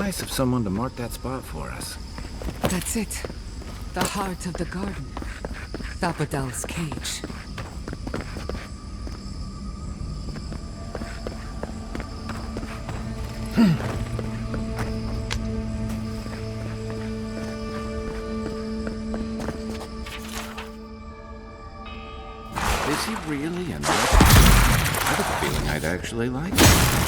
nice of someone to mark that spot for us. That's it. The heart of the garden. Thapadal's cage. Is he really in love? I have a feeling I'd actually like it.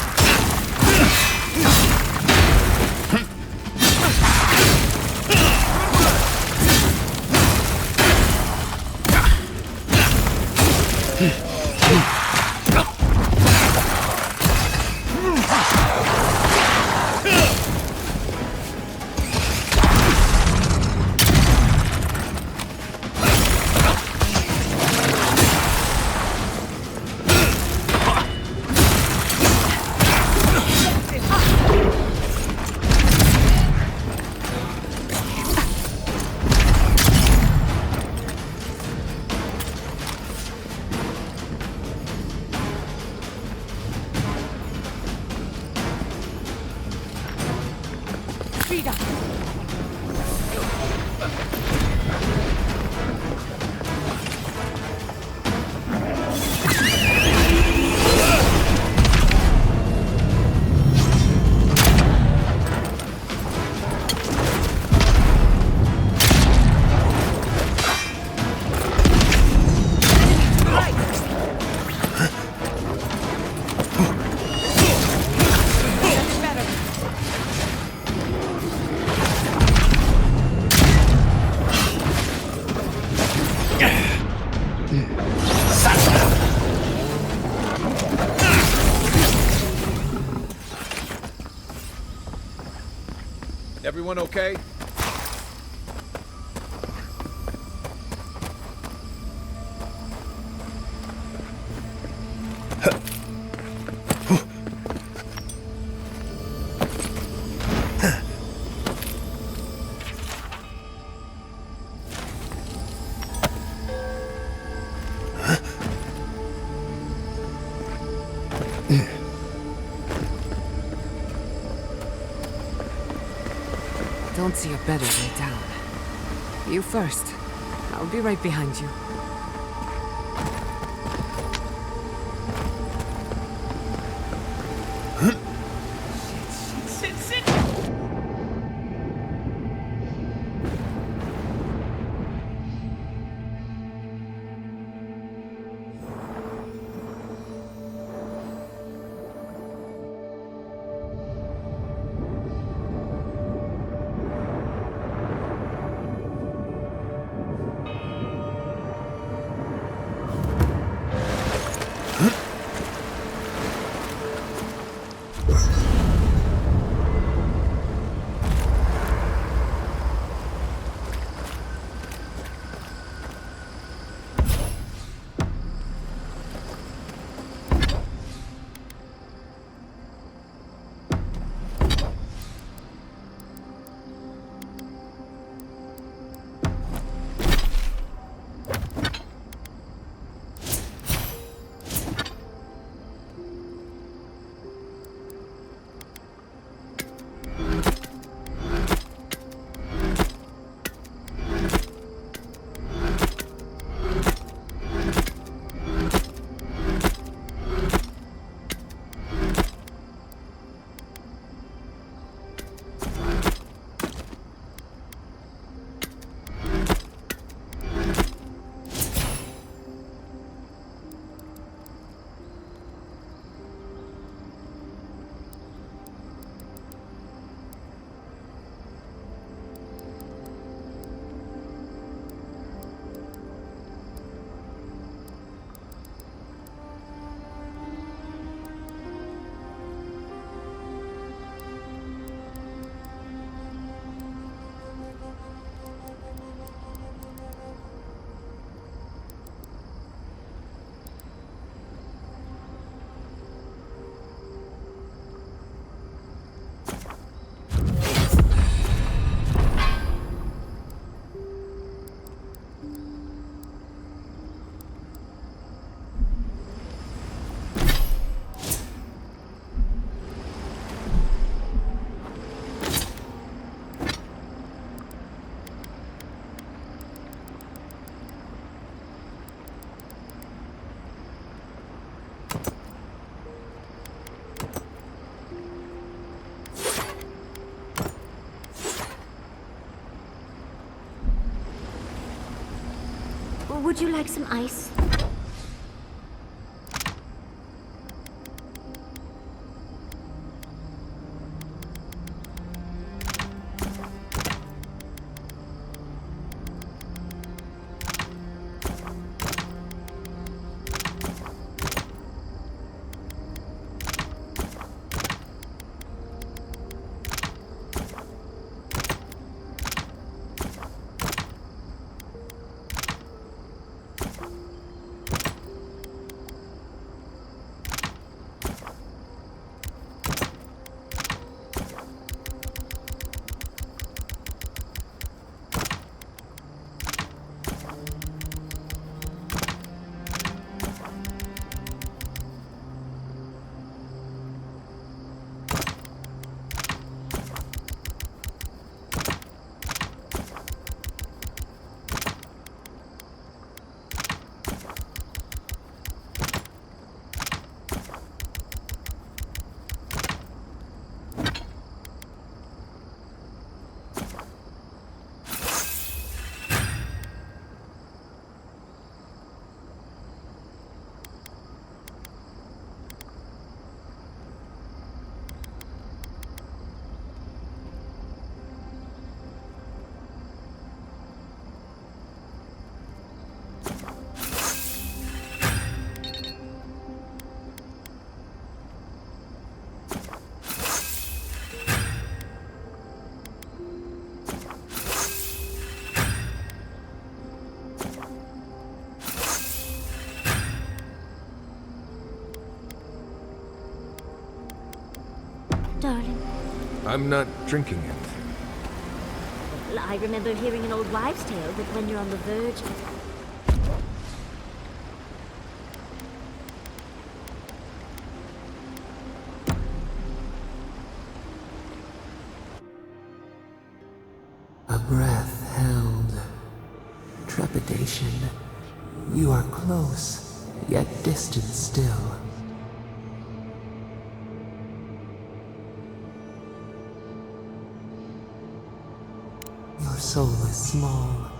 Everyone okay? Don't see a better way down. You first. I'll be right behind you. Would you like some ice? Darling, I'm not drinking anything. I remember hearing an old wives' tale that when you're on the verge of... A breath held. Trepidation. You are close, yet distant still. Your soul is small.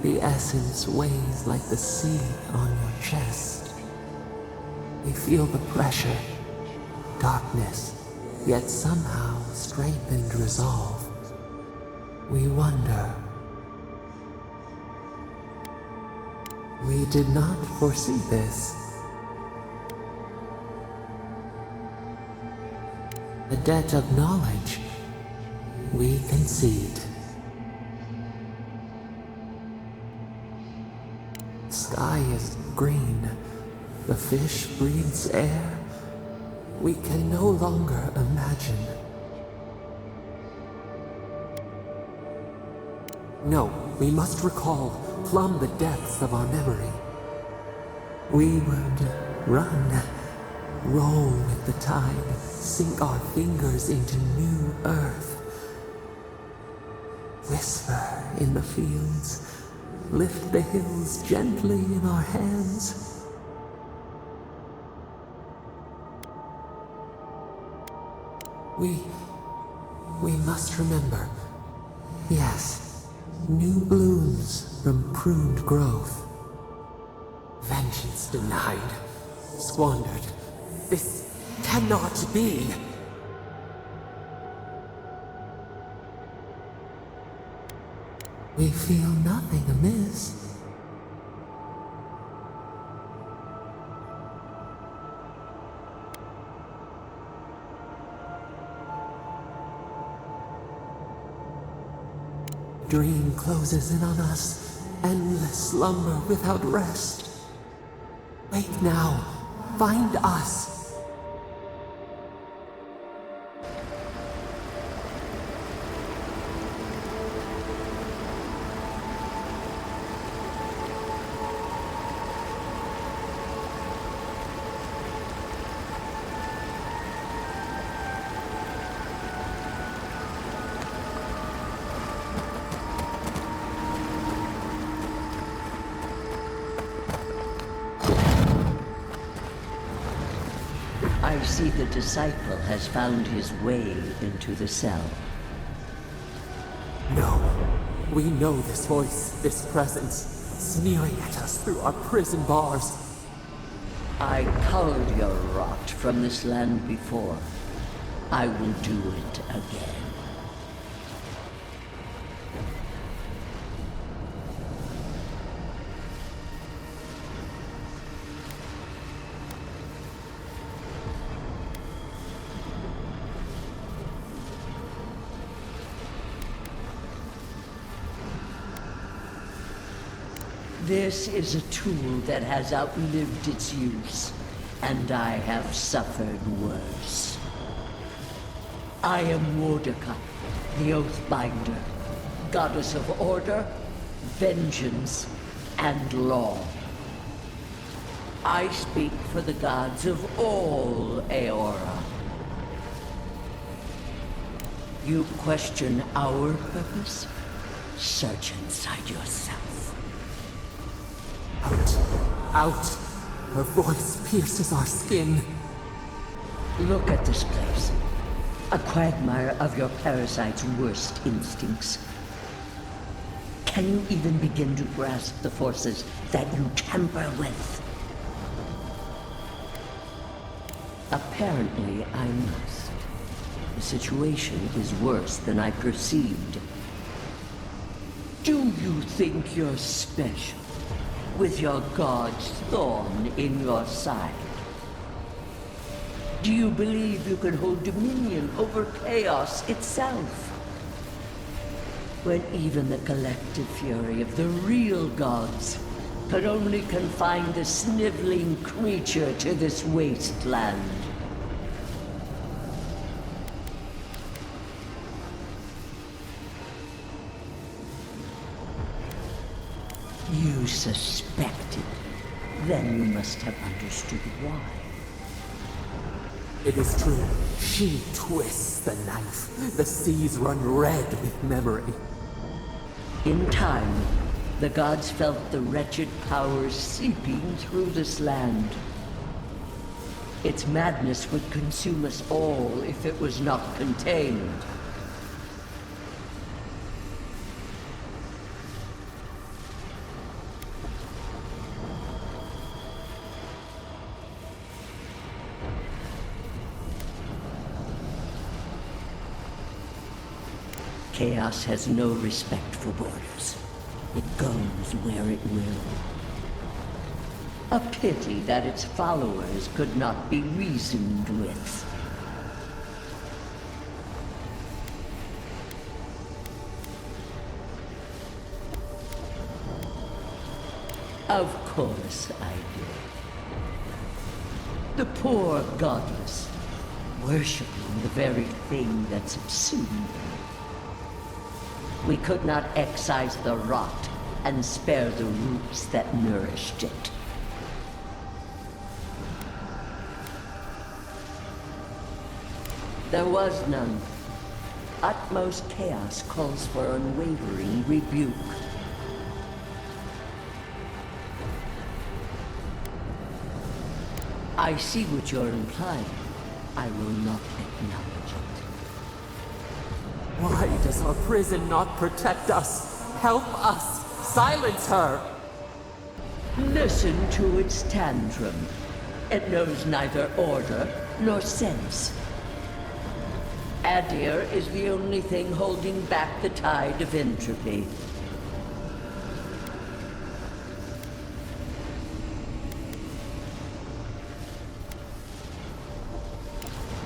The essence weighs like the sea on your chest. We feel the pressure, darkness, yet somehow strengthened resolve. We wonder. We did not foresee this. A debt of knowledge. We concede. Sky is green. The fish breathes air. We can no longer imagine. No, we must recall, plumb the depths of our memory. We would run, roll with the tide, sink our fingers into new earth. Whisper in the fields, lift the hills gently in our hands. We must remember, yes, new blooms from pruned growth. Vengeance denied, squandered. This cannot be. We feel nothing amiss. Dream closes in on us, endless slumber without rest. Wake now, find us. I see the disciple has found his way into the cell. No. We know this voice, this presence, sneering at us through our prison bars. I culled your rot from this land before. I will do it again. This is a tool that has outlived its use, and I have suffered worse. I am Mordecai, the Oathbinder, goddess of order, vengeance, and law. I speak for the gods of all Aora. You question our purpose? Search inside yourself. Out. Out. Her voice pierces our skin. Look at this place. A quagmire of your parasite's worst instincts. Can you even begin to grasp the forces that you tamper with? Apparently, I must. The situation is worse than I perceived. Do you think you're special? With your god's thorn in your side? Do you believe you can hold dominion over chaos itself? When even the collective fury of the real gods could only confine the sniveling creature to this wasteland. You suspected. Then you must have understood why. It is true. She twists the knife. The seas run red with memory. In time, the gods felt the wretched powers seeping through this land. Its madness would consume us all if it was not contained. Chaos has no respect for borders. It goes where it will. A pity that its followers could not be reasoned with. Of course I did. The poor godless, worshipping the very thing that subsumed them. We could not excise the rot and spare the roots that nourished it. There was none. Utmost chaos calls for unwavering rebuke. I see what you're implying. I will not acknowledge it. Why does our prison not protect us? Help us! Silence her! Listen to its tantrum. It knows neither order nor sense. Adir is the only thing holding back the tide of entropy.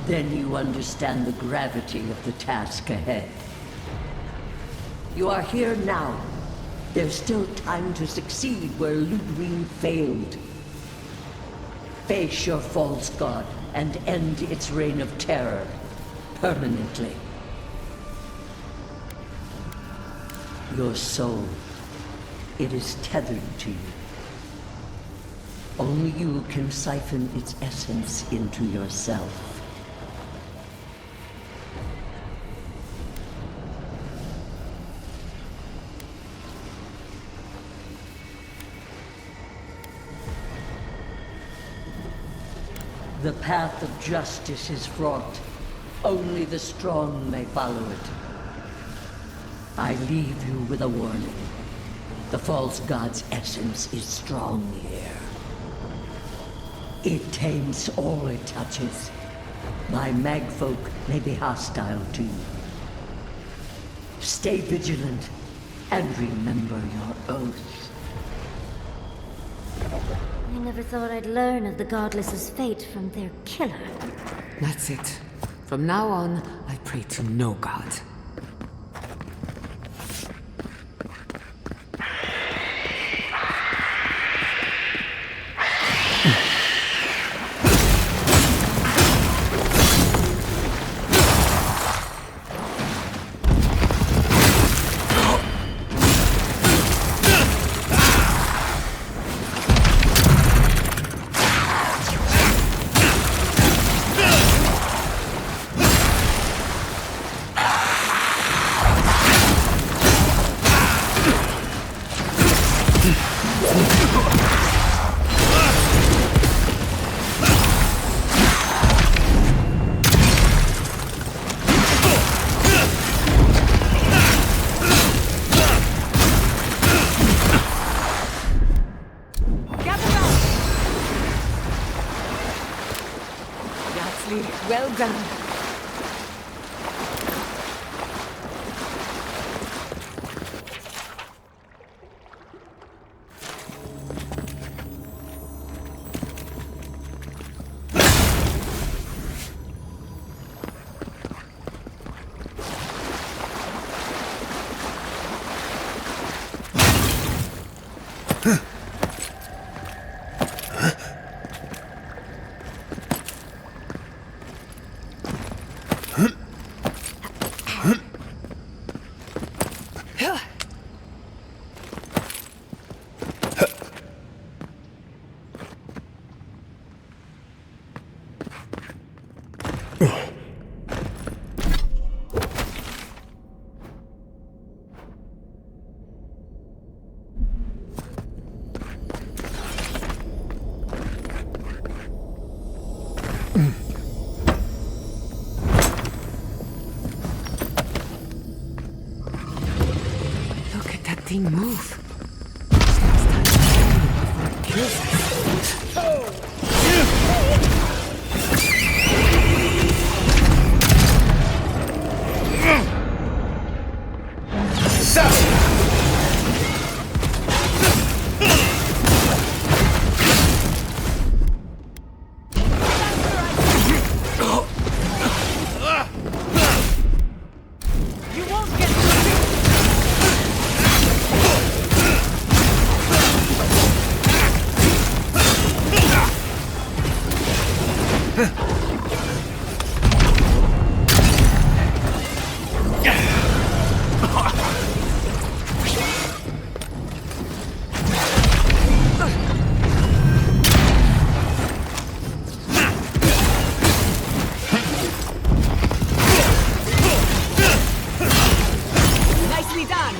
Then you understand the gravity of the task ahead. You are here now. There's still time to succeed where Ludwig failed. Face your false god and end its reign of terror permanently. Your soul, it is tethered to you. Only you can siphon its essence into yourself. The path of justice is fraught. Only the strong may follow it. I leave you with a warning. The false god's essence is strong here. It taints all it touches. My magfolk may be hostile to you. Stay vigilant and remember your oath. I never thought I'd learn of the Godless's fate from their killer. That's it. From now on, I pray to no god. Well done. Look at that thing move. It's time to kill it before it kills us. Nicely done.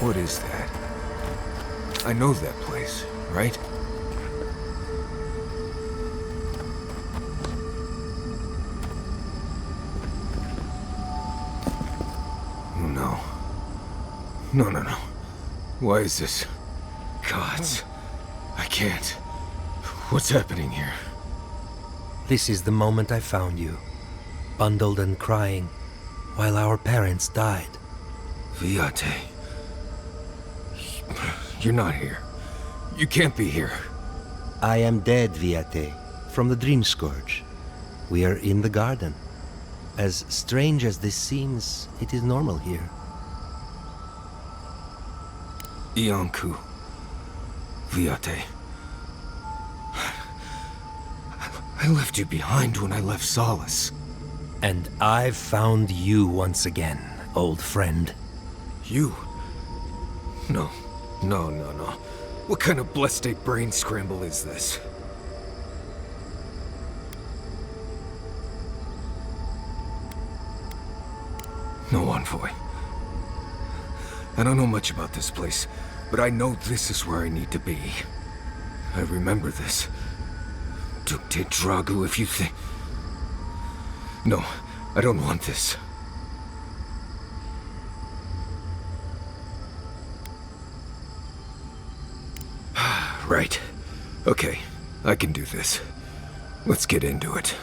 What is that? I know that place, right? No, no, no. Why is this? Gods. I can't. What's happening here? This is the moment I found you, bundled and crying, while our parents died. Viate. You're not here. You can't be here. I am dead, Viate, from the Dream Scourge. We are in the garden. As strange as this seems, it is normal here. Iancu. Viate. I left you behind when I left Solace. And I've found you once again, old friend. You? No. No, no, no. What kind of blessed brain scramble is this? No, Envoy. I don't know much about this place, but I know this is where I need to be. I remember this. Duke de Dragu, if you think... No, I don't want this. Right. Okay, I can do this. Let's get into it.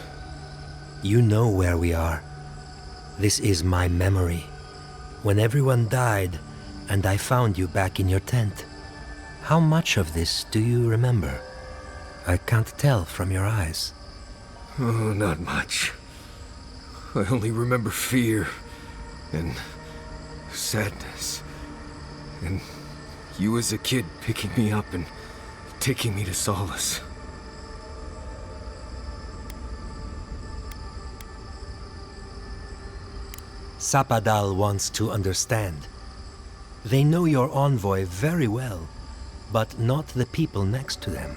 You know where we are. This is my memory. When everyone died, and I found you back in your tent. How much of this do you remember? I can't tell from your eyes. Oh, not much. I only remember fear, and sadness, and you as a kid picking me up and taking me to Solace. Sapadal wants to understand. They know your envoy very well, but not the people next to them.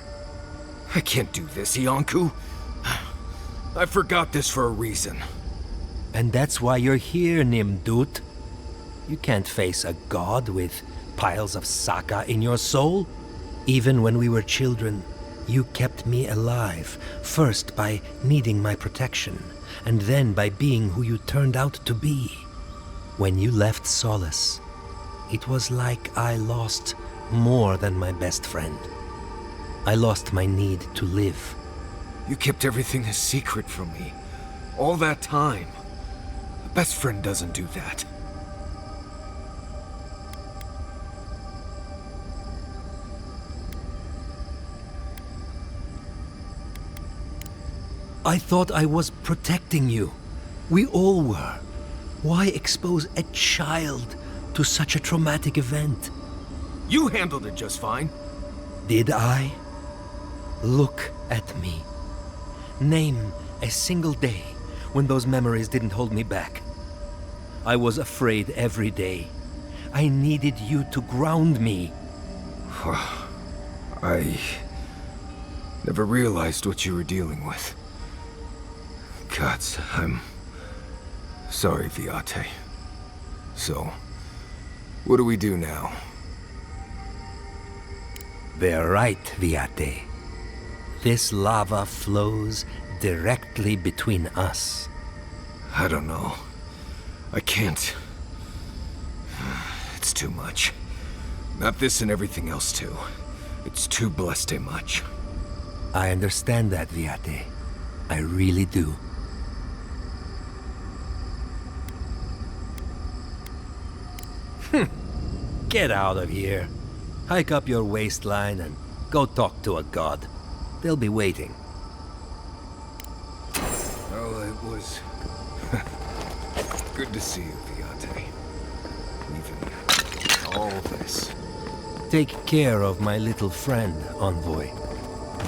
I can't do this, Iancu. I forgot this for a reason. And that's why you're here, Nimdut. You can't face a god with piles of Saka in your soul. Even when we were children, you kept me alive, first by needing my protection, and then by being who you turned out to be. When you left Solace, it was like I lost more than my best friend. I lost my need to live. You kept everything a secret from me. All that time. A best friend doesn't do that. I thought I was protecting you. We all were. Why expose a child to such a traumatic event? You handled it just fine. Did I? Look at me. Name a single day when those memories didn't hold me back. I was afraid every day. I needed you to ground me. I never realized what you were dealing with. Gods, I'm sorry, Viate. So, what do we do now? They're right, Viate. This lava flows directly between us. I don't know. I can't. It's too much. Not this and everything else too. It's too blessed much. I understand that, Viate. I really do. Get out of here. Hike up your waistline and go talk to a god. They'll be waiting. Well, it was good to see you, Viate. Even all this. Take care of my little friend, Envoy.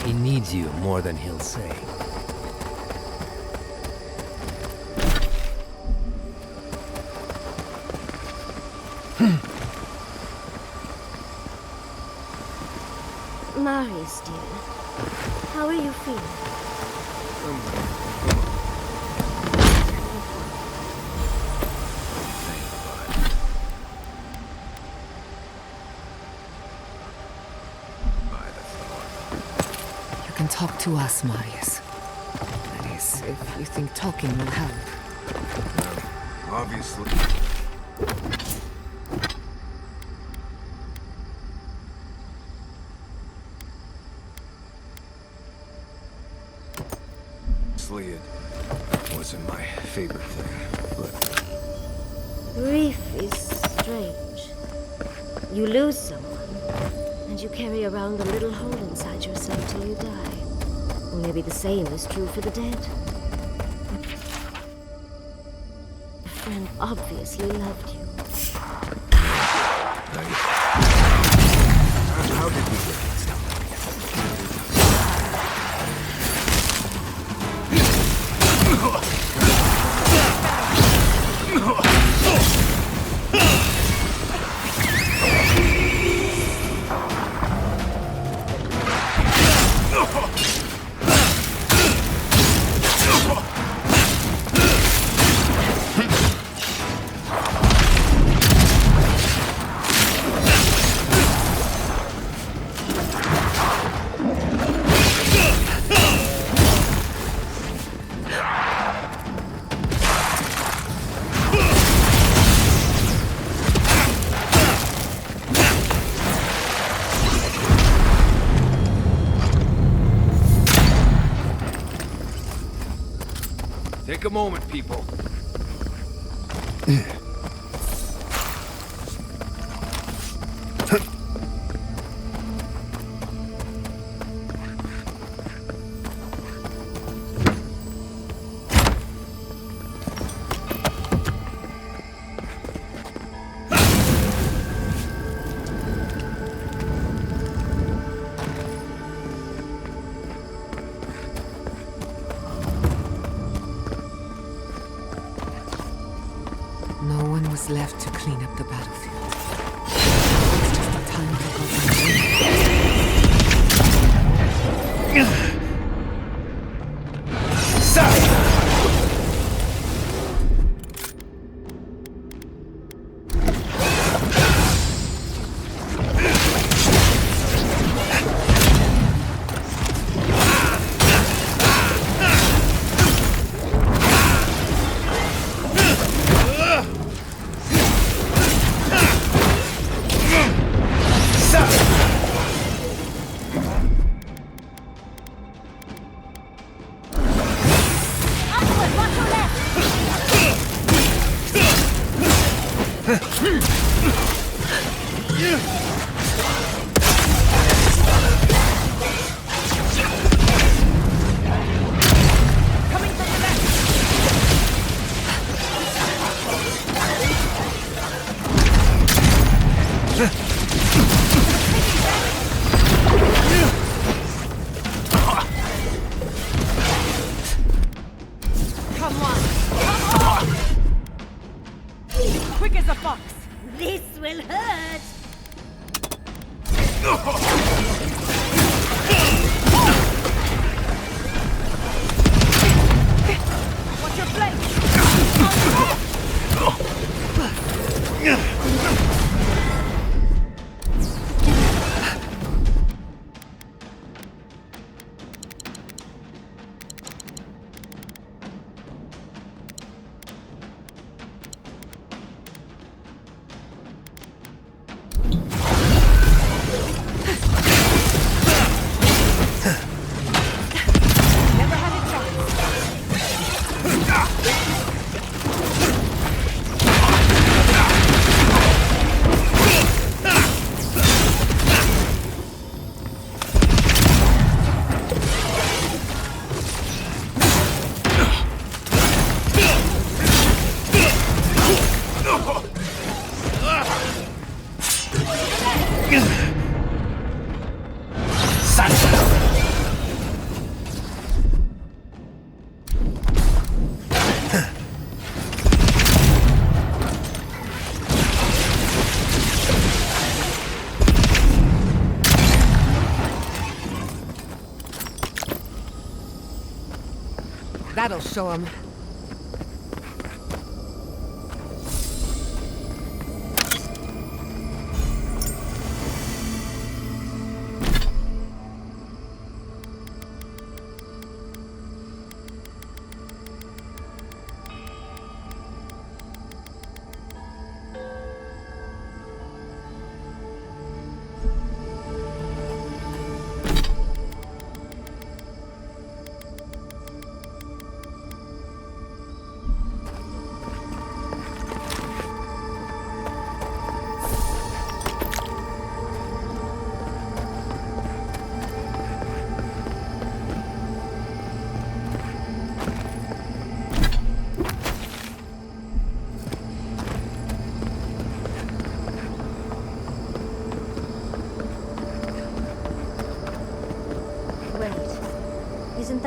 He needs you more than he'll say. Marius, dear. How are you feeling? You can talk to us, Marius. That is, if you think talking will help. Obviously. Honestly, it wasn't my favorite thing, but Grief is strange. You lose someone, and you carry around a little hole inside yourself till you die. Or maybe the same is true for the dead. A friend obviously loved you. how did we get mixed up? Take a moment, people. No one was left to clean up the battlefield. It's just a time to go Quick as a fox. This will hurt! Watch your flank. Never had a That'll show him.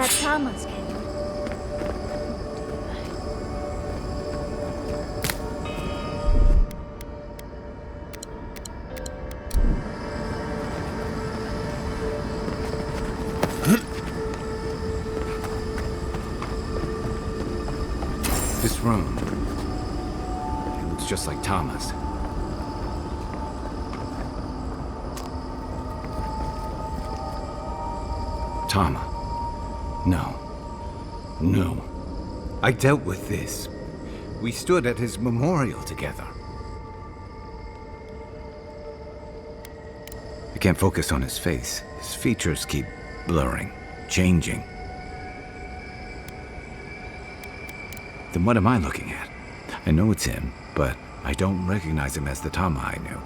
that Tama's carried. This room. It looks just like Tama's. Tama. No. No. I dealt with this. We stood at his memorial together. I can't focus on his face. His features keep blurring, changing. Then what am I looking at? I know it's him, but I don't recognize him as the Tama I knew.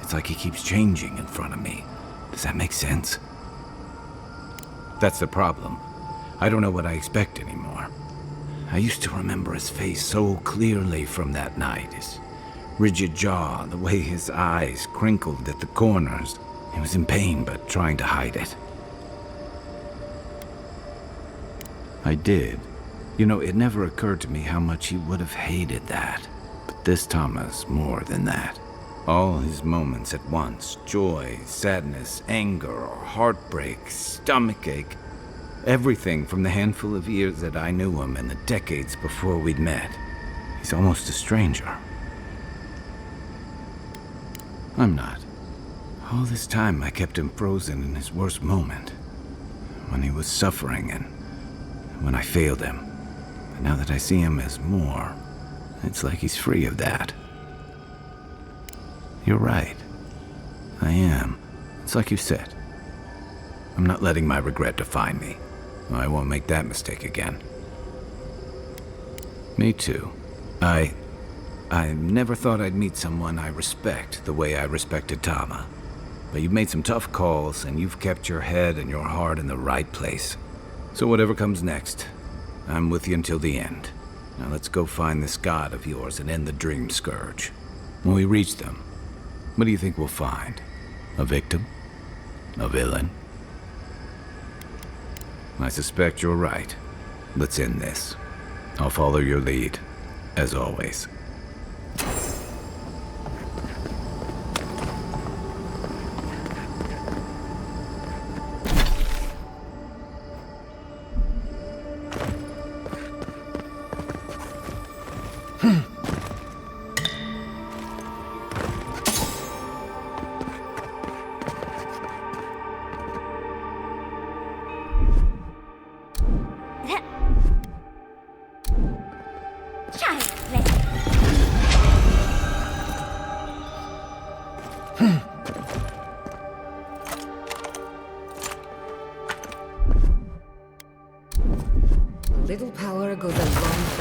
It's like he keeps changing in front of me. Does that make sense? That's the problem. I don't know what I expect anymore. I used to remember his face so clearly from that night. His rigid jaw, the way his eyes crinkled at the corners. He was in pain, but trying to hide it. I did. You know, it never occurred to me how much he would have hated that. But this Tama's more than that. All his moments at once, joy, sadness, anger, heartbreak, stomachache, everything from the handful of years that I knew him and the decades before we'd met. He's almost a stranger. I'm not. All this time I kept him frozen in his worst moment. When he was suffering and when I failed him. But now that I see him as more, it's like he's free of that. You're right. I am. It's like you said. I'm not letting my regret define me. I won't make that mistake again. Me too. I never thought I'd meet someone I respect the way I respected Tama. But you've made some tough calls, and you've kept your head and your heart in the right place. So whatever comes next, I'm with you until the end. Now let's go find this god of yours and end the dream scourge. When we reach them, what do you think we'll find? A victim? A villain? I suspect you're right. Let's end this. I'll follow your lead, as always. Little power goes a long way.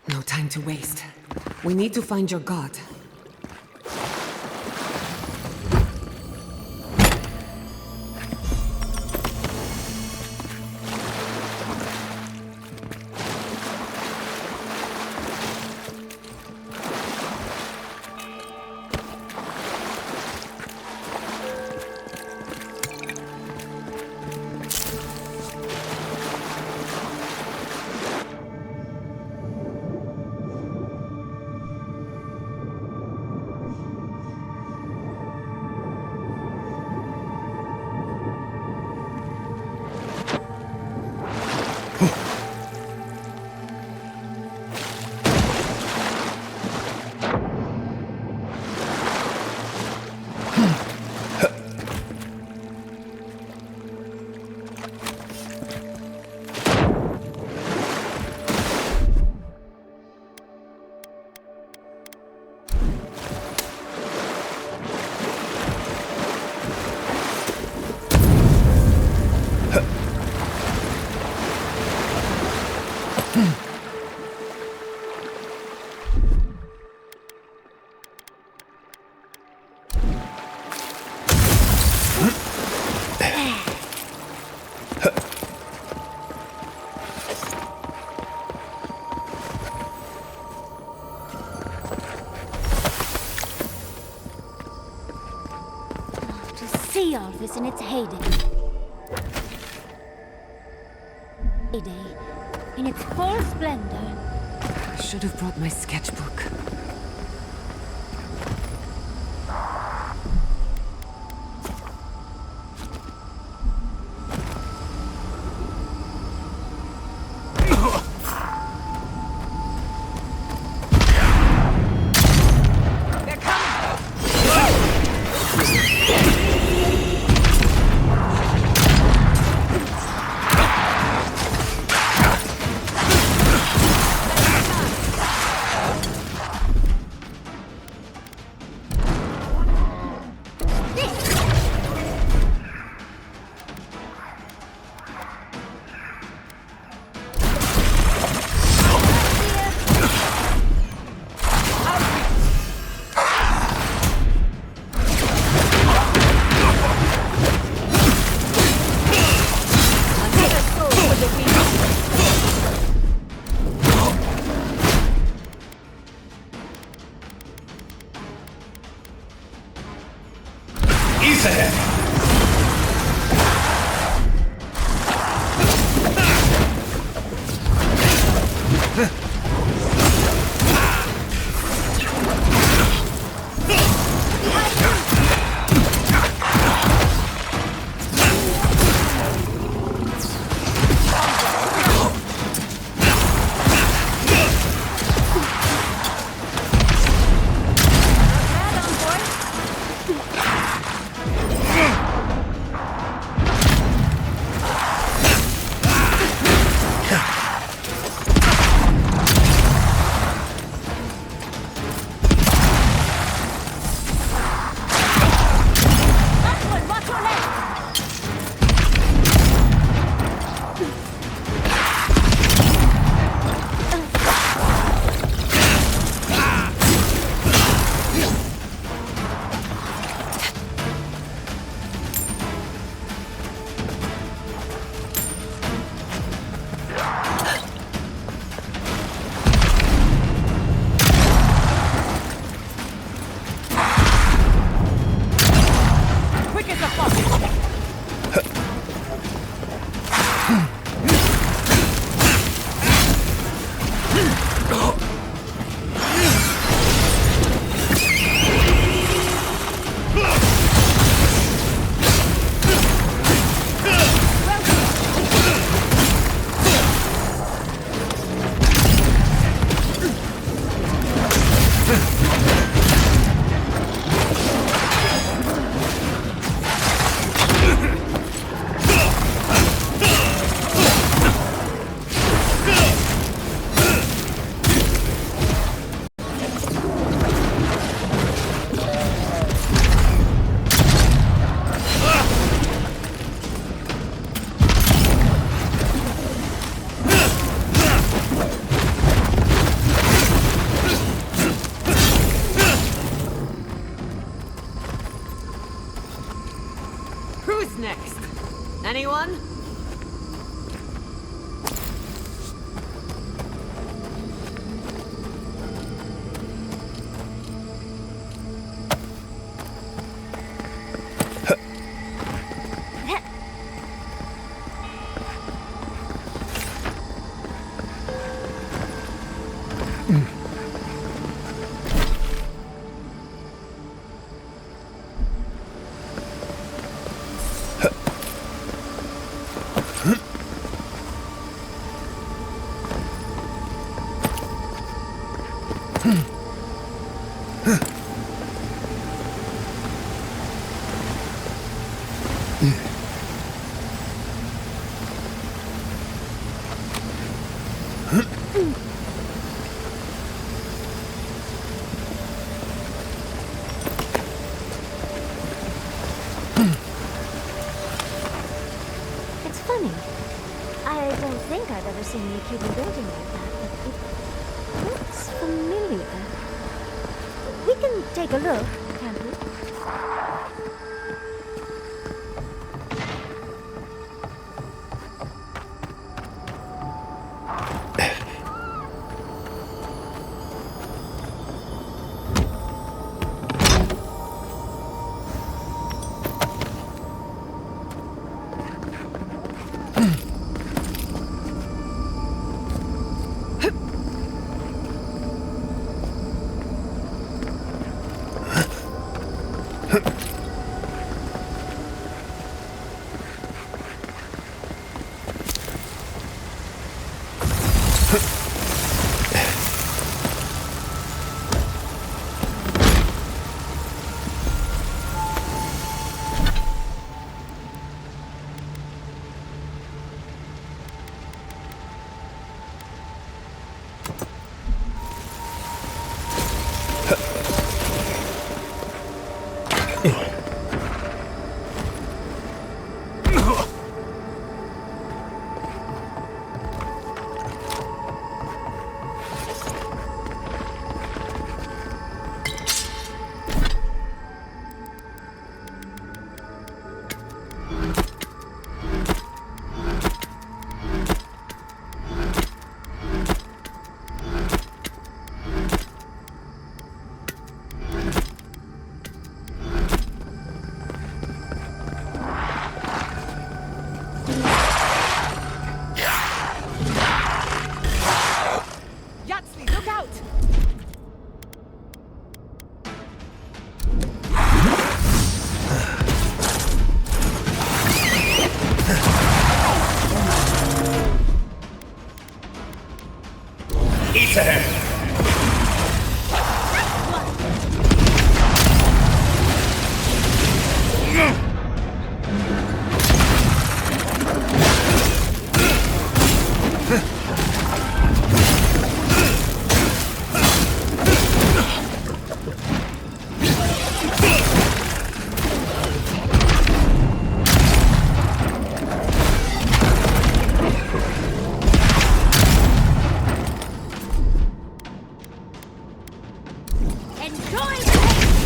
No time to waste. We need to find your god. To see all this in its heyday. In its full splendor. I should have brought my sketchbook. Anyone? It's funny. I don't think I've ever seen a Cuban building like that, but it looks familiar. We can take a look, can't we? Yatsli, look out! Eat him! Enjoy the pain!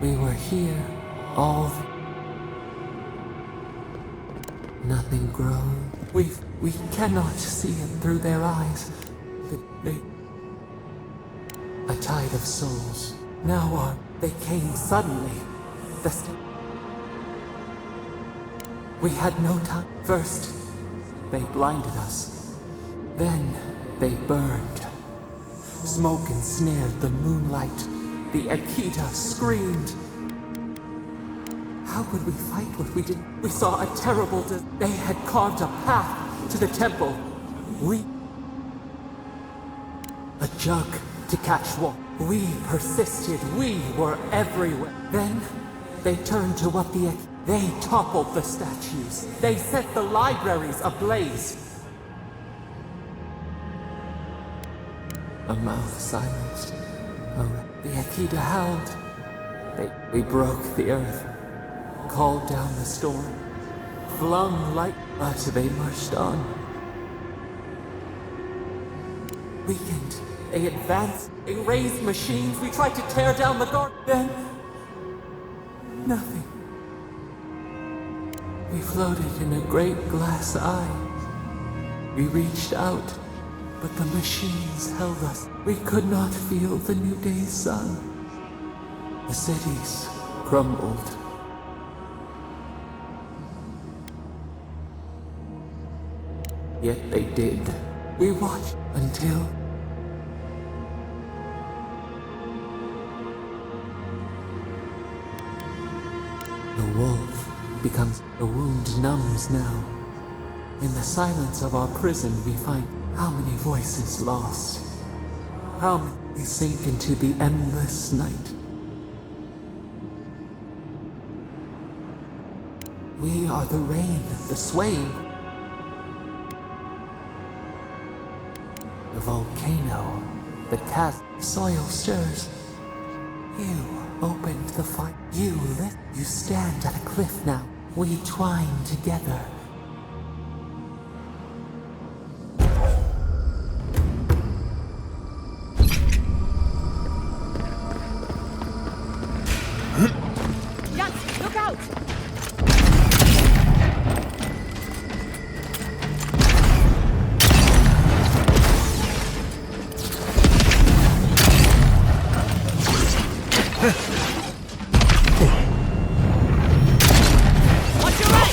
We were here, all. Nothing grown. We cannot see it through their eyes. A tide of souls. Now they came suddenly. We had no time. First, they blinded us. Then, they burned. Smoke ensnared the moonlight. The Akita screamed. How could we fight what we did? We saw a terrible They had carved a path to the temple. A jug to catch water. We persisted. We were everywhere. Then, they turned to what They toppled the statues. They set the libraries ablaze. A mouth silenced. The Akita howled. We broke the earth, called down the storm, flung light, but they marched on. Weakened, they advanced, they raised machines, we tried to tear down the guard, then... nothing. We floated in a great glass eye. We reached out, but the machines held us. We could not feel the new day's sun. The cities crumbled. Yet they did. We watched until... The wolf becomes... The wound numbs now. In the silence of our prison, we find how many voices lost. How many sink into the endless night. We are the rain, the swaying. The volcano, the cast soil stirs. You opened the fire. You lit. You stand at a cliff now. We twine together. Yes, look out! Watch your right!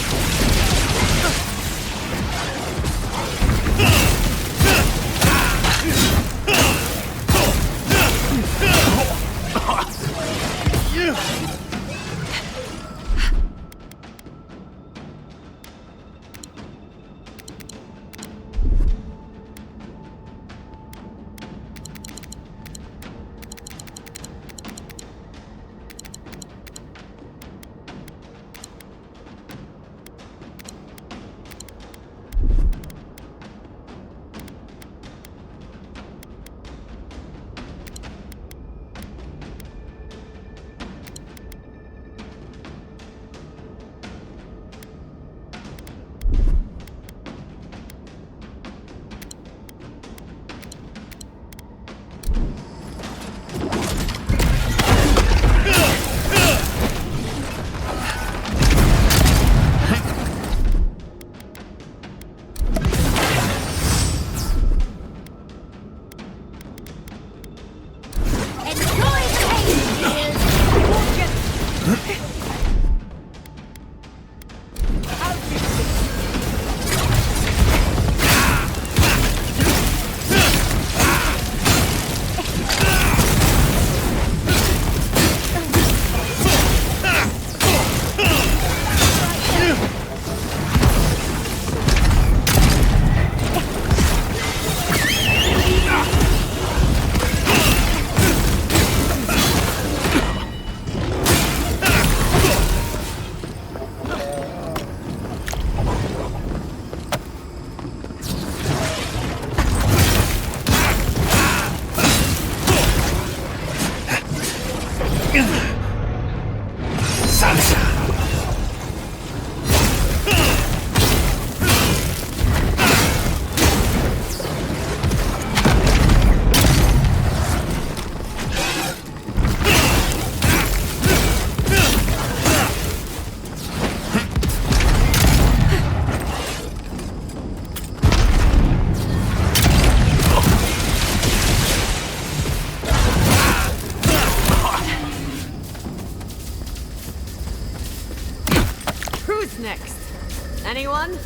Who's next? Anyone?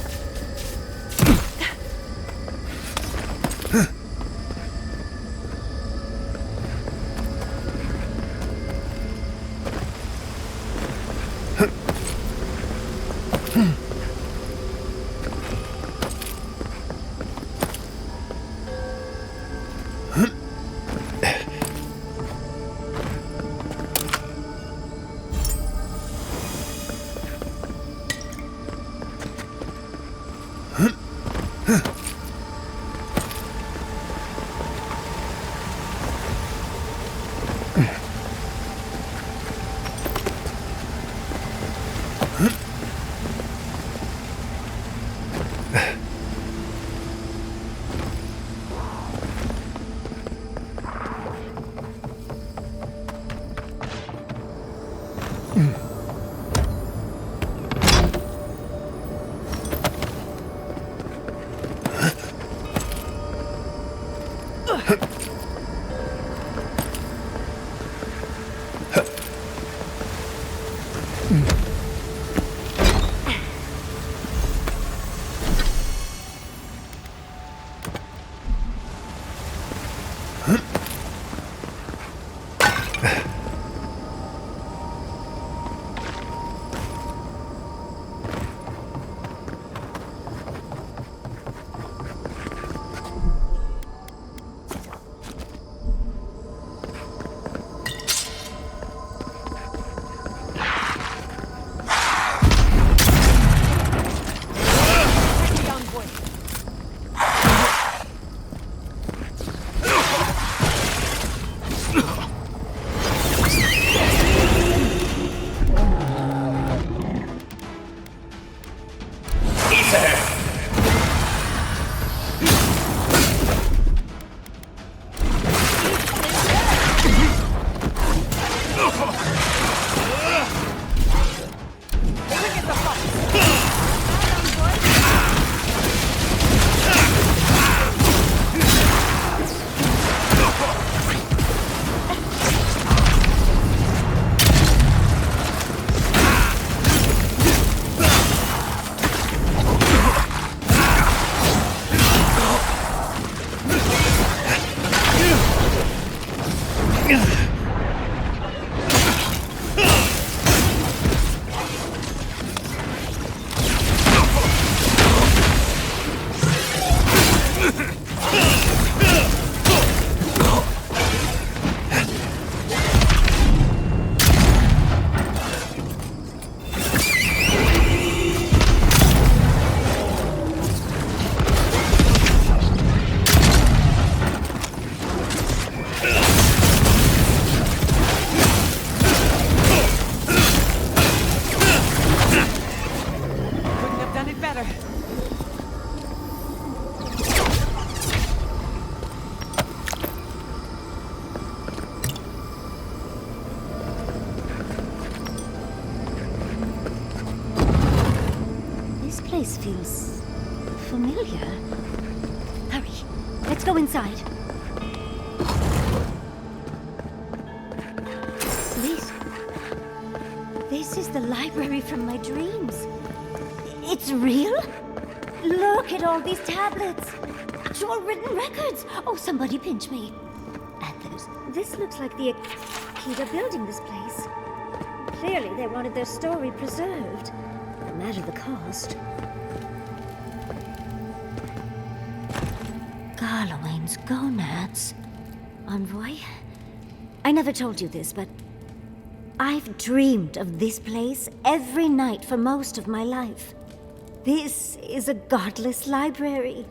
place feels familiar. Hurry, let's go inside. This is the library from my dreams. It's real? Look at all these tablets. Actual written records. Oh, somebody pinch me. And this looks like the Akita building this place. Clearly, they wanted their story preserved, no matter the cost. Garlowain's gonads. Envoy? I never told you this, but I've dreamed of this place every night for most of my life. This is a godless library.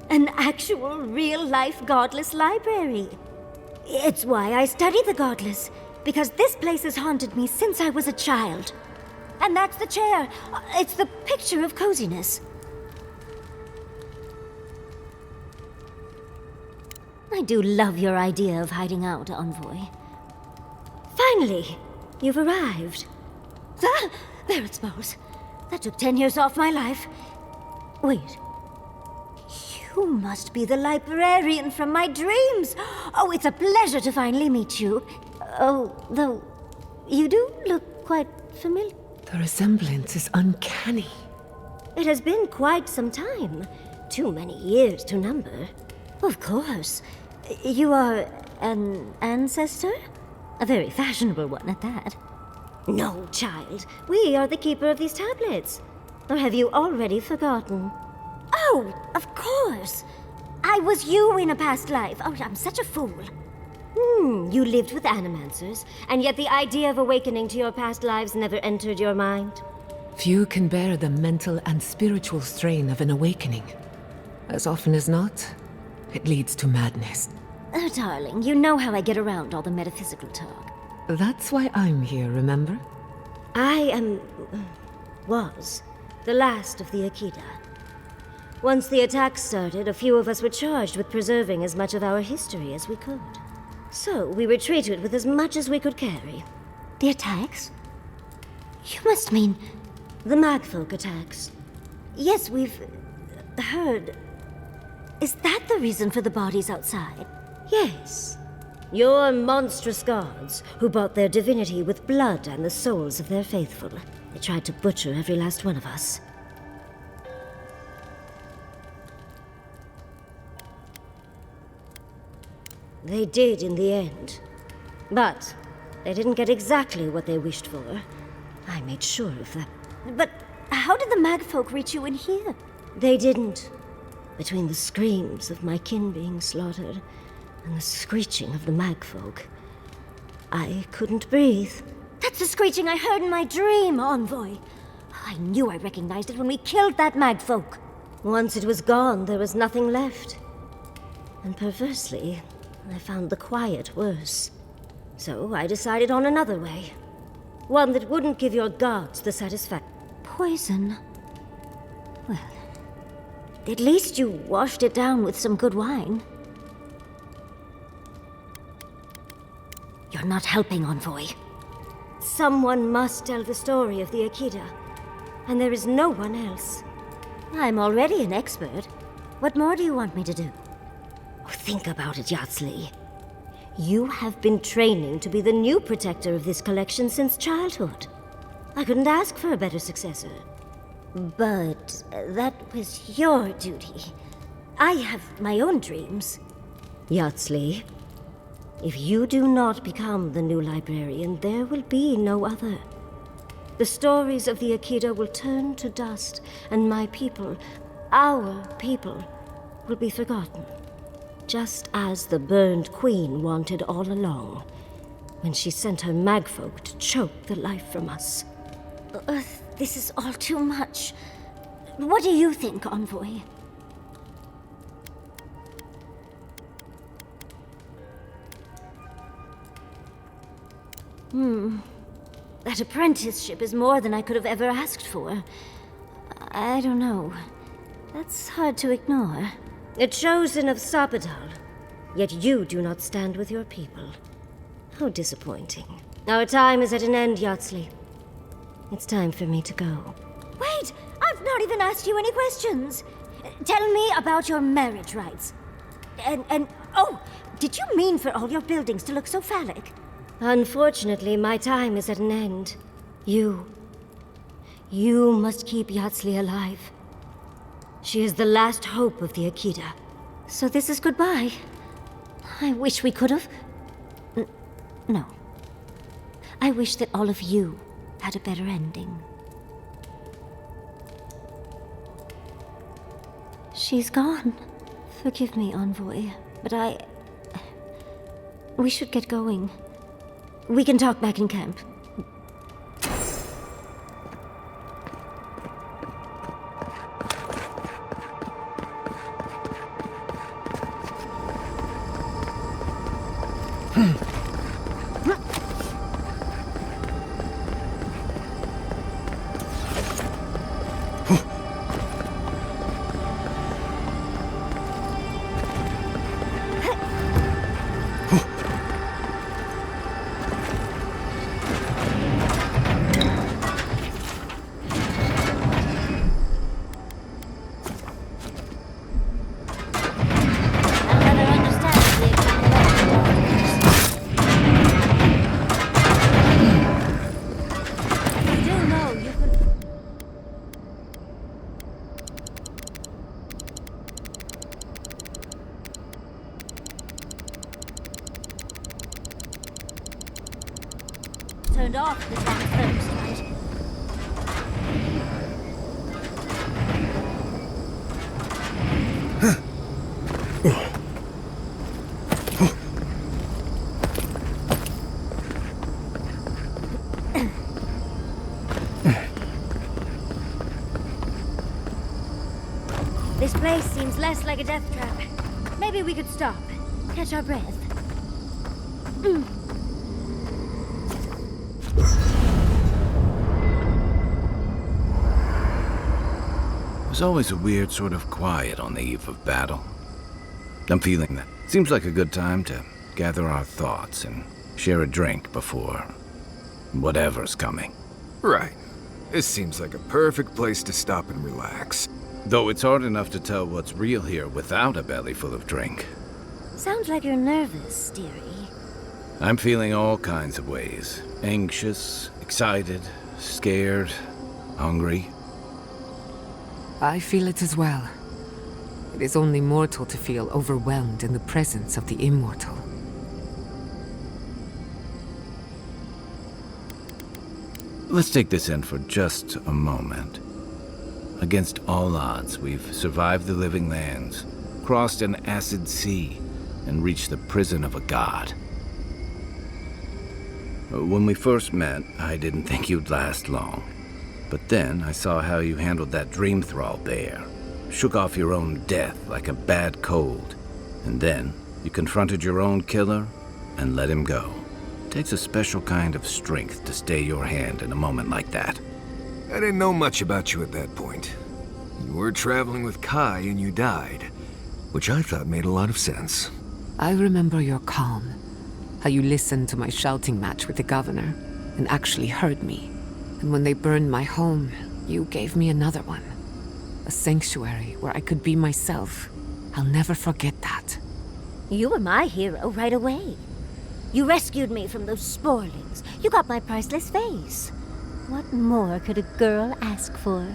An actual, real-life godless library. It's why I study the godless, because this place has haunted me since I was a child. And that's the chair. It's the picture of coziness. I do love your idea of hiding out, Envoy. Finally, you've arrived. Ah, there it smells. That took 10 years off my life. Wait. You must be the librarian from my dreams. Oh, it's a pleasure to finally meet you. Oh, though, you do look quite familiar. The resemblance is uncanny. It has been quite some time. Too many years to number. Of course. You are an ancestor? A very fashionable one at that. No, child. We are the keeper of these tablets. Or have you already forgotten? Oh, of course. I was you in a past life. Oh, I'm such a fool. You lived with animancers, and yet the idea of awakening to your past lives never entered your mind? Few can bear the mental and spiritual strain of an awakening. As often as not, it leads to madness. Oh, darling, you know how I get around all the metaphysical talk. That's why I'm here, remember? I was the last of the Akita. Once the attack started, a few of us were charged with preserving as much of our history as we could. So we retreated with as much as we could carry. The attacks? You must mean the Magfolk attacks. Yes, we've heard. Is that the reason for the bodies outside? Yes. Your monstrous gods, who bought their divinity with blood and the souls of their faithful. They tried to butcher every last one of us. They did in the end. But they didn't get exactly what they wished for. I made sure of that. But how did the Magfolk reach you in here? They didn't. Between the screams of my kin being slaughtered and the screeching of the Magfolk, I couldn't breathe. That's the screeching I heard in my dream, Envoy. I knew I recognized it when we killed that Magfolk. Once it was gone, there was nothing left. And perversely, I found the quiet worse. So I decided on another way. One that wouldn't give your gods the satisfaction. Poison? Well, at least you washed it down with some good wine. You're not helping, Envoy. Someone must tell the story of the Akita, and there is no one else. I'm already an expert. What more do you want me to do? Oh, think about it, Yatsli. You have been training to be the new protector of this collection since childhood. I couldn't ask for a better successor. But that was your duty. I have my own dreams. Yatsli, if you do not become the new librarian, there will be no other. The stories of the Akita will turn to dust, and my people, our people, will be forgotten. Just as the burned queen wanted all along, when she sent her Magfolk to choke the life from us. This is all too much. What do you think, Envoy? That apprenticeship is more than I could have ever asked for. I don't know. That's hard to ignore. A chosen of Sapadal, yet you do not stand with your people. How disappointing. Our time is at an end, Yatsli. It's time for me to go. Wait! Avner! not even asked you any questions. Tell me about your marriage rights. Oh, did you mean for all your buildings to look so phallic? Unfortunately, my time is at an end. You must keep Yatsli alive. She is the last hope of the Akita. So this is goodbye. I wish we could have... No. I wish that all of you had a better ending. She's gone. Forgive me, Envoy, but we should get going. We can talk back in camp. Turned off this one first, right? This place seems less like a death trap. Maybe we could stop, catch our breath. There's always a weird sort of quiet on the eve of battle. I'm feeling that. Seems like a good time to gather our thoughts and share a drink before whatever's coming. Right. This seems like a perfect place to stop and relax. Though it's hard enough to tell what's real here without a belly full of drink. Sounds like you're nervous, dearie. I'm feeling all kinds of ways. Anxious, excited, scared, hungry. I feel it as well. It is only mortal to feel overwhelmed in the presence of the immortal. Let's take this in for just a moment. Against all odds, we've survived the living lands, crossed an acid sea, and reached the prison of a god. When we first met, I didn't think you'd last long. But then I saw how you handled that dream thrall there. Shook off your own death like a bad cold. And then you confronted your own killer and let him go. Takes a special kind of strength to stay your hand in a moment like that. I didn't know much about you at that point. You were traveling with Kai and you died, which I thought made a lot of sense. I remember your calm. How you listened to my shouting match with the governor and actually heard me. And when they burned my home, you gave me another one. A sanctuary where I could be myself. I'll never forget that. You were my hero right away. You rescued me from those sporelings. You got my priceless face. What more could a girl ask for?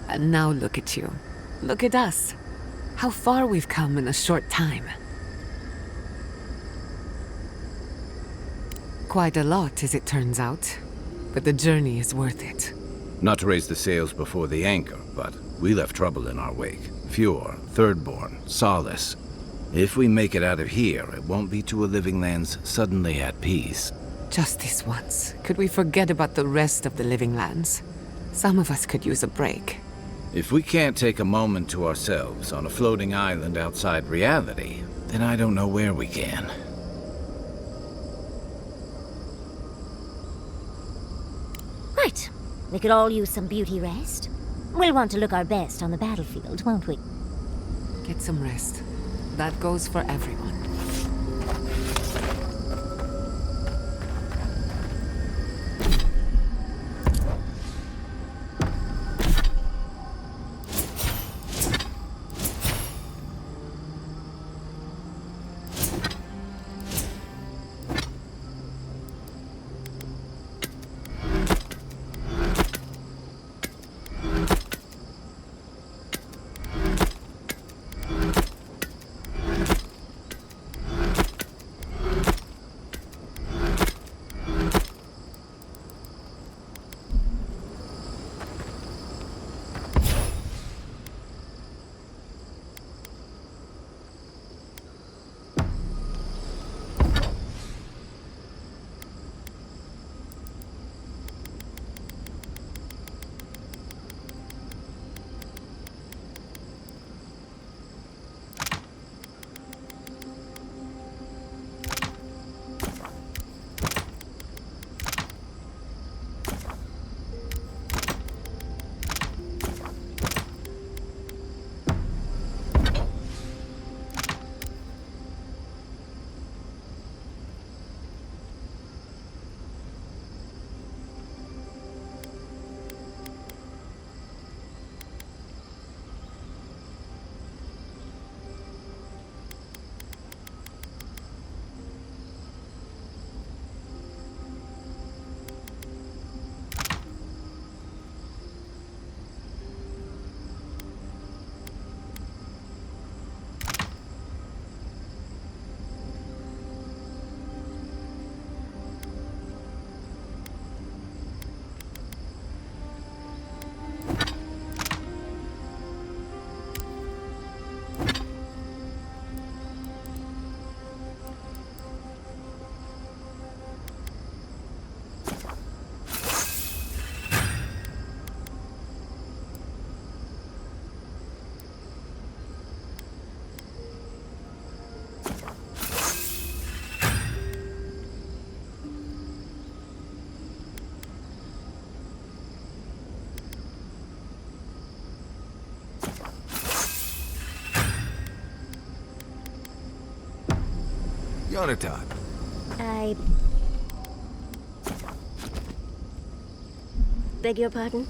And now look at you. Look at us. How far we've come in a short time. Quite a lot, as it turns out. But the journey is worth it. Not to raise the sails before the anchor, but we left trouble in our wake. Fjord, Thirdborn, Solace. If we make it out of here, it won't be to a living lands suddenly at peace. Just this once. Could we forget about the rest of the living lands? Some of us could use a break. If we can't take a moment to ourselves on a floating island outside reality, then I don't know where we can. Right. We could all use some beauty rest. We'll want to look our best on the battlefield, won't we? Get some rest. That goes for everyone. Yonatan. I beg your pardon?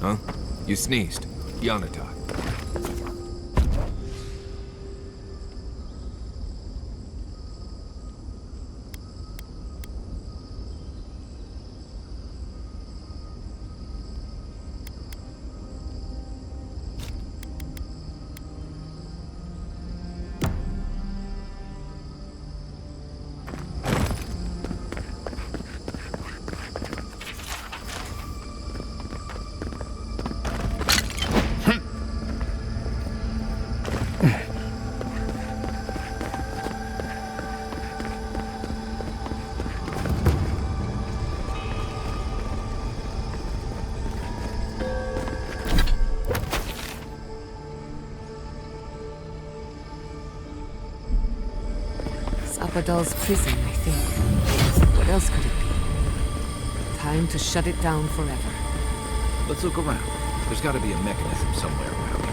Huh? You sneezed. Yonatan. Zapadal's prison, I think. What else could it be? Time to shut it down forever. Let's look around. There's got to be a mechanism somewhere around here.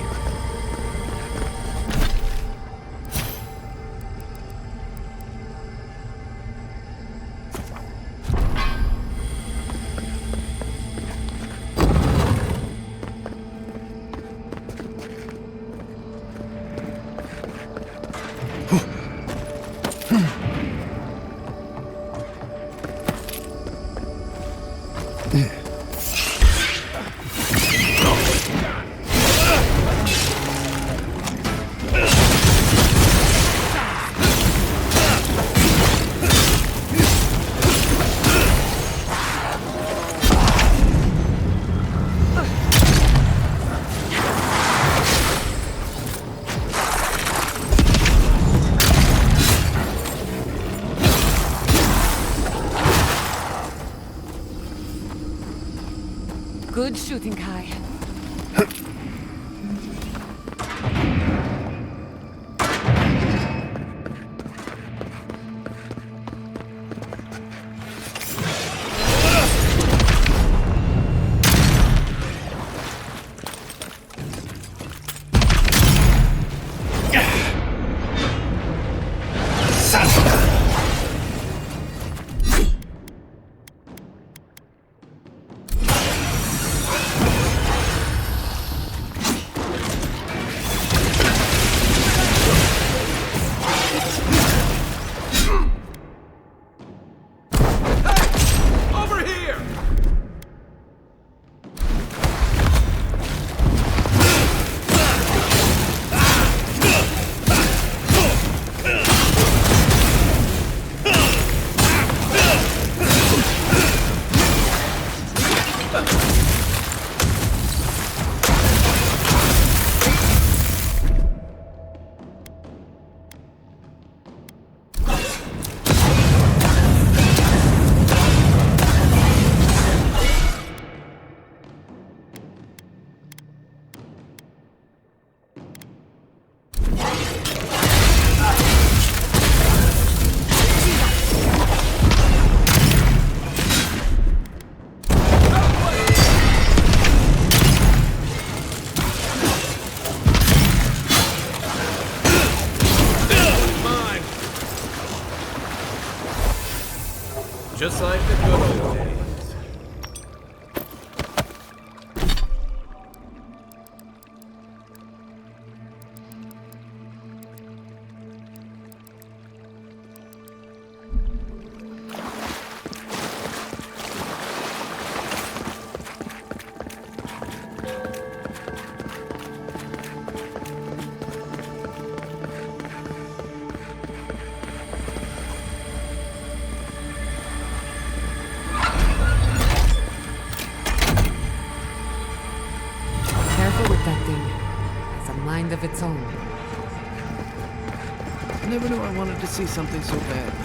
Good shooting, Kai. Just like the good old days. That thing has a mind of its own. I never knew I wanted to see something so badly.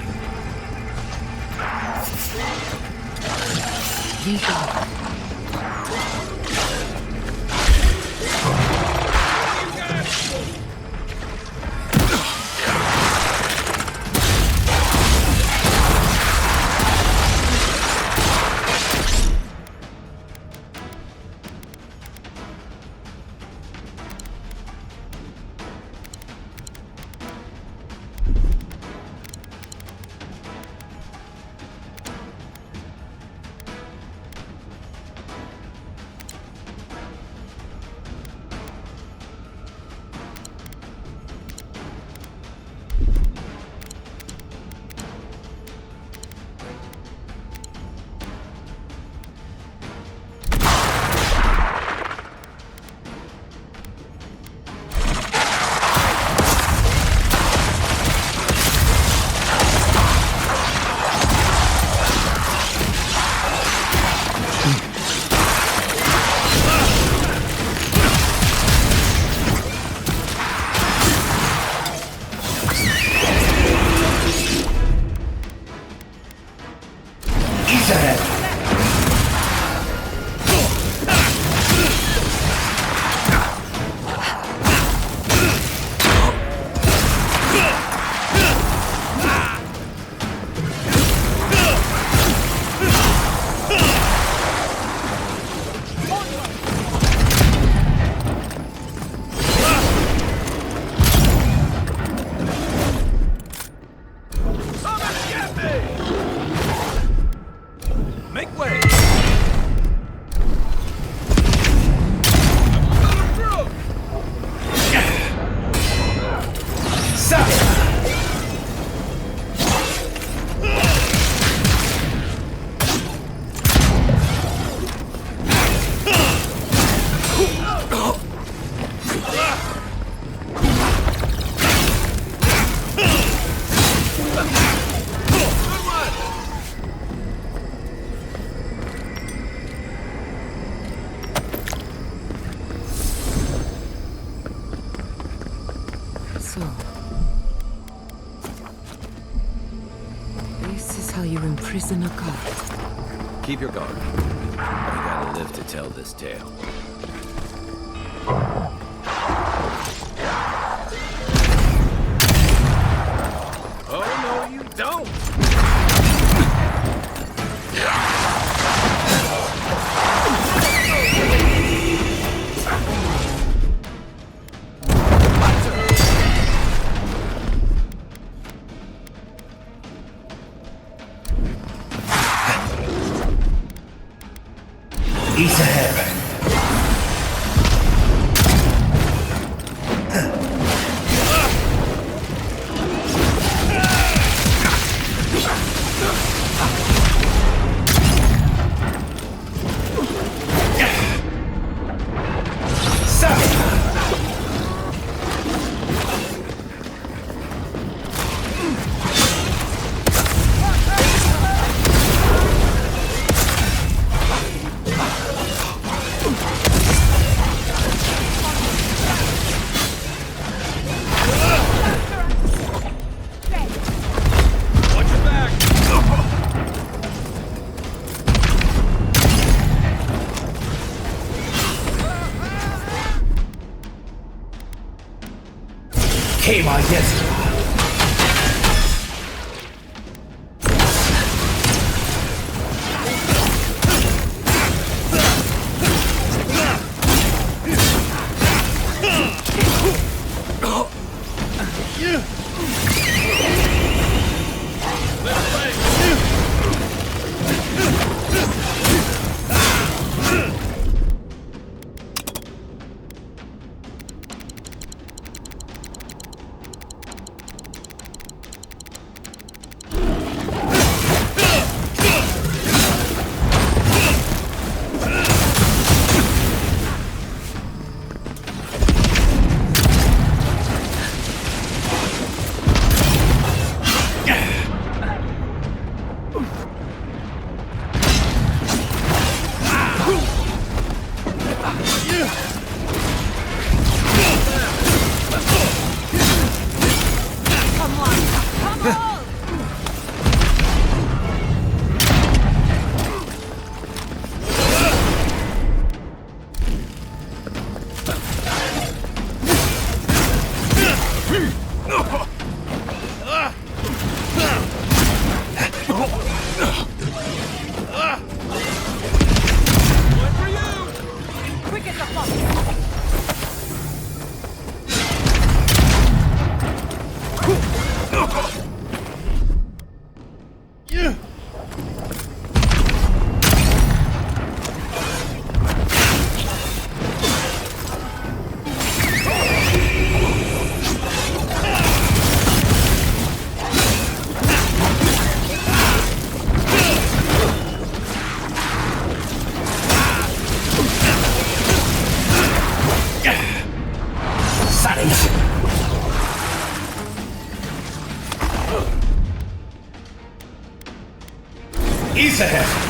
prisoner guard. Keep your guard. I gotta live to tell this tale. Oh, no, you don't! East ahead. Came on, yes. East ahead.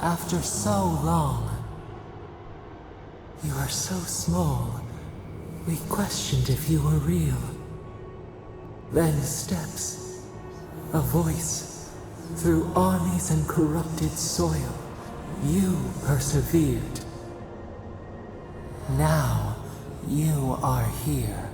After so long, you are so small, we questioned if you were real. Then steps, a voice, through armies and corrupted soil. You persevered. Now, you are here.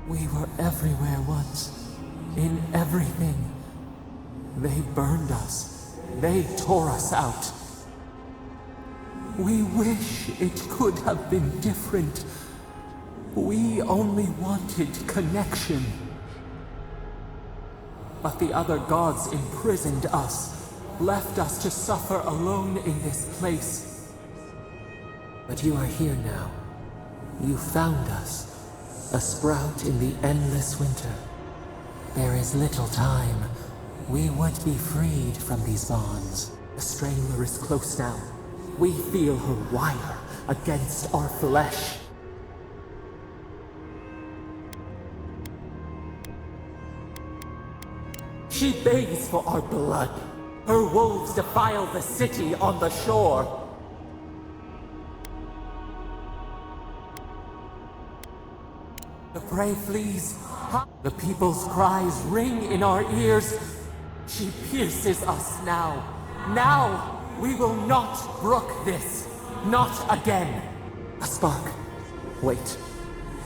We were everywhere once, in everything. They burned us. They tore us out. We wish it could have been different. We only wanted connection. But the other gods imprisoned us, left us to suffer alone in this place. But you are here now. You found us. A sprout in the endless winter. There is little time. We would be freed from these bonds. The Strangler is close now. We feel her wire against our flesh. She begs for our blood. Her wolves defile the city on the shore. The prey flees. The people's cries ring in our ears. She pierces us now. Now, we will not brook this. Not again. A spark. Wait.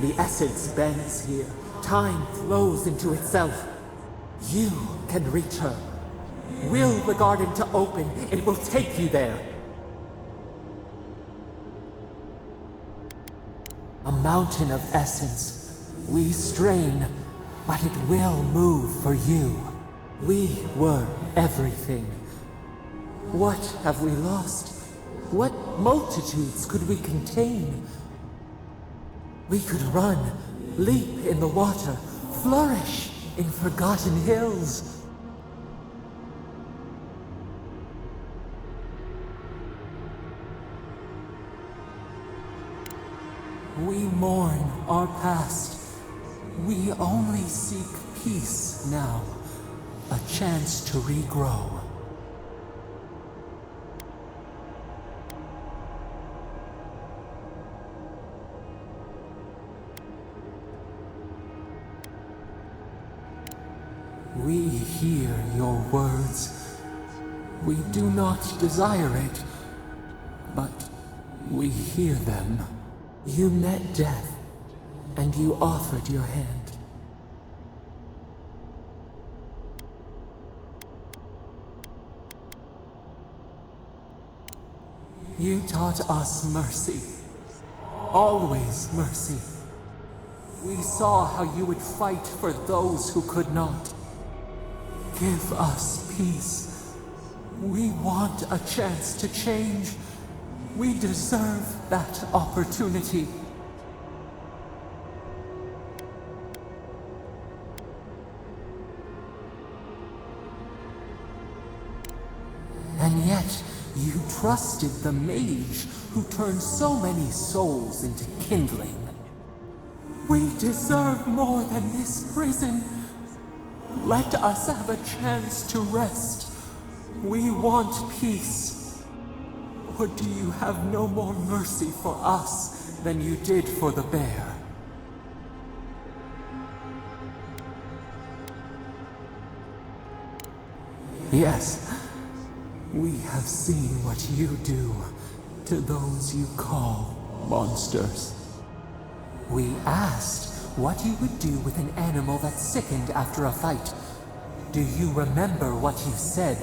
The essence bends here. Time flows into itself. You can reach her. Will the garden to open. It will take you there. A mountain of essence. We strain, but it will move for you. We were everything. What have we lost? What multitudes could we contain? We could run, leap in the water, flourish in forgotten hills. We mourn our past. We only seek peace now. A chance to regrow. We hear your words. We do not desire it, but we hear them. You met death, and you offered your hand. You taught us mercy. Always mercy. We saw how you would fight for those who could not. Give us peace. We want a chance to change. We deserve that opportunity. And yet, you trusted the mage who turned so many souls into kindling. We deserve more than this prison. Let us have a chance to rest. We want peace. Or do you have no more mercy for us than you did for the bear? Yes, we have seen what you do to those you call monsters. We asked what you would do with an animal that sickened after a fight. Do you remember what you said?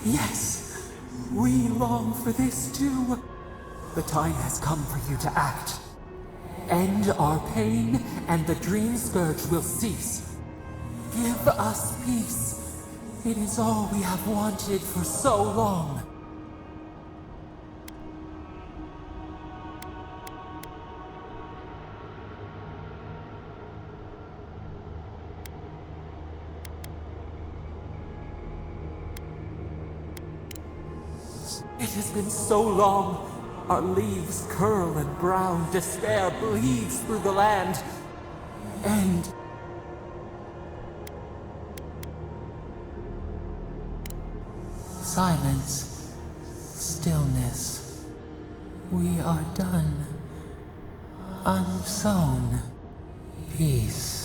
Yes, we long for this too. The time has come for you to act. End our pain, and the dream scourge will cease. Give us peace. It is all we have wanted for so long. It has been so long. Our leaves curl and brown. Despair bleeds through the land. And silence, stillness. We are done. Unsown. Peace.